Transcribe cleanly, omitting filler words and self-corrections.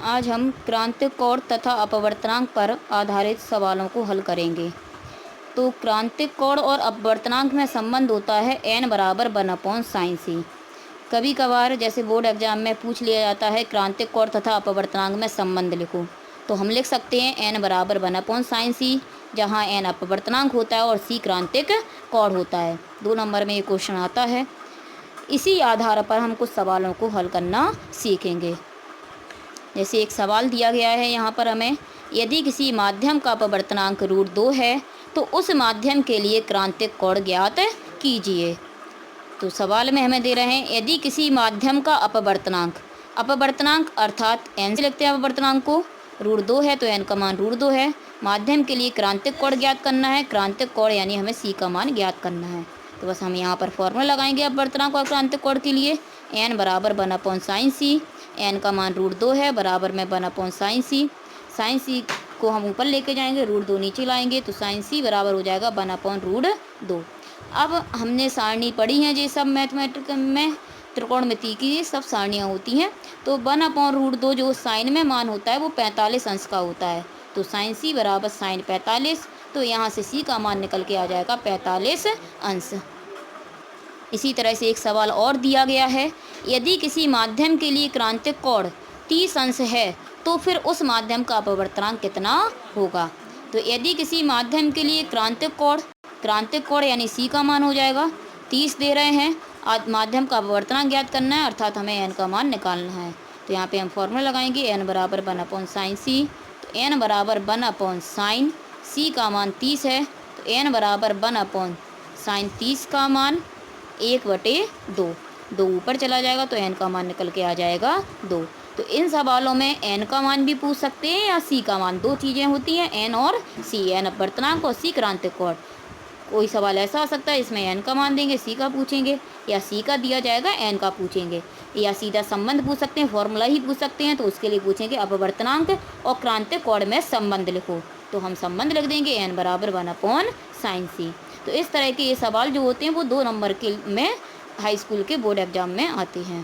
आज हम क्रांतिक कोण तथा अपवर्तनांक पर आधारित सवालों को हल करेंगे। तो क्रांतिक कोण और अपवर्तनांक में संबंध होता है n बराबर 1/sin। कभी कभार जैसे बोर्ड एग्जाम में पूछ लिया जाता है क्रांतिक कोण तथा अपवर्तनांक में संबंध लिखो, तो हम लिख सकते हैं n बराबर 1/sin, जहाँ n अपवर्तनांक होता है और c क्रांतिक कोण होता है। 2 नंबर में ये क्वेश्चन आता है। इसी आधार पर हम कुछ सवालों को हल करना सीखेंगे। जैसे एक सवाल दिया गया है यहाँ पर हमें, यदि किसी माध्यम का अपवर्तनांक √2 है तो उस माध्यम के लिए क्रांतिक कोण ज्ञात कीजिए। तो सवाल में हमें दे रहे हैं यदि किसी माध्यम का अपवर्तनांक अर्थात n से लिखते हैं अपवर्तनांक को, √2 है तो n का मान √2 है। माध्यम के लिए क्रांतिक कोण ज्ञात करना है, क्रांतिक कोण यानी हमें c का मान ज्ञात करना है। तो बस हम यहाँ पर फॉर्मूला लगाएंगे अपवर्तनांक और क्रांतिक कोण के लिए। n बराबर 1/sin, n का मान √2 है, बराबर में 1/sin c। sin c को हम ऊपर लेके जाएंगे, √2 नीचे लाएंगे, तो sin c बराबर हो जाएगा 1/√2। अब हमने सारणी पढ़ी है, ये सब मैथमेटिक में त्रिकोणमिति की सब सारणियाँ होती हैं। तो 1/√2 जो साइन में मान होता है वो 45 अंश का होता है। तो sin c बराबर sin 45, तो यहाँ से c का मान निकल के आ जाएगा 45 अंश। इसी तरह से एक सवाल और दिया गया है, यदि किसी माध्यम के लिए क्रांतिक कोण 30 अंश है तो फिर उस माध्यम का अपवर्तनांक कितना होगा। तो यदि किसी माध्यम के लिए क्रांतिक कोण यानी c का मान हो जाएगा 30 दे रहे हैं, माध्यम का अपवर्तनांक ज्ञात करना है, अर्थात हमें n का मान निकालना है। तो यहाँ पे हम फॉर्मूला लगाएंगे, n बराबर 1/sin c। तो n बराबर 1/sin, c का मान 30 है, तो n बराबर 1/sin 30 का मान 1/2। 2 ऊपर चला जाएगा तो n का मान निकल के आ जाएगा 2। तो इन सवालों में n का मान भी पूछ सकते हैं या c का मान, 2 चीज़ें होती हैं n और c, n अपवर्तनांक और c क्रांतिक कोण। कोई सवाल ऐसा आ सकता है इसमें n का मान देंगे, c का पूछेंगे, या c का दिया जाएगा n का पूछेंगे, या सीधा संबंध पूछ सकते हैं, फॉर्मूला ही पूछ सकते हैं। तो उसके लिए पूछेंगे अपवर्तनांक और क्रांतिक कोण में संबंध लिखो, तो हम संबंध लिख देंगे n बराबर 1/sin c। तो इस तरह के ये सवाल जो होते हैं वो 2 नंबर के में हाई स्कूल के बोर्ड एग्जाम में आते हैं।